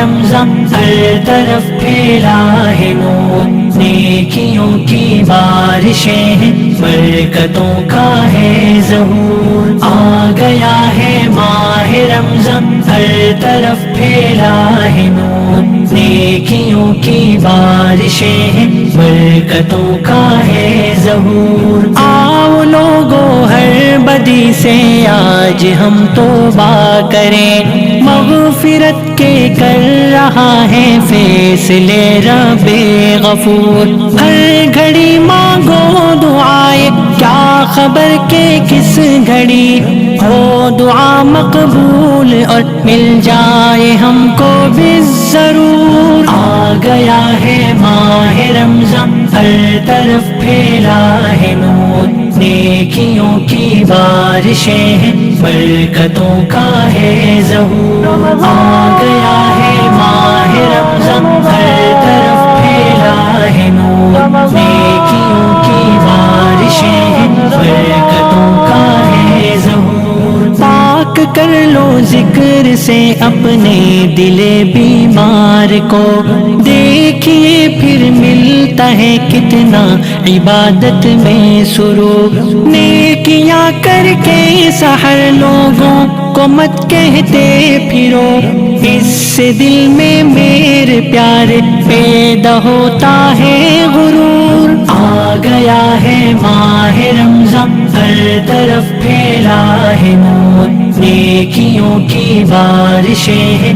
رمضان ہر طرف پھیلا ہے نور، نیکیوں کی بارشیں ہیں، برکتوں کا ہے ظہور، آ گیا ہے ماہ رمضان ہر طرف پھیلا ہے نور، نیکیوں کی بارشیں ہیں، برکتوں کا ہے ظہور، آؤ لوگو ہر بدی سے آج ہم توبہ کریں، مغفرت کے کر رہا ہے فیصلے رب غفور، ہر گھڑی مانگو دعائیں، کیا خبر کہ کس گھڑی ہو دعا مقبول اور مل جائے ہم کو بھی ضرور، آ گیا ہے ماہ رمضان ہر طرف پھیلا ہے نور، نیکیوں کی بارشیں ہیں، برکتوں کا ہے ظہور، آ گیا ہے ماہ رمضان ہر طرف پھیلا ہے نور، نیکیوں کی بارشیں ہیں، برکتوں کا ہے ظہور، پاک کر لو ذکر سے اپنے دل بیمار کو، دیکھیے پھر ملتا ہے کتنا عبادت میں سرور، نیکیاں کر کے سحر لوگوں کو مت کہتے پھرو، اس سے دل میں میرے پیارے پیدا ہوتا ہے غرور، آ گیا ہے ماہ رمضان ہر طرف پھیلا ہے نور، نیکیوں کی بارشیں ہیں،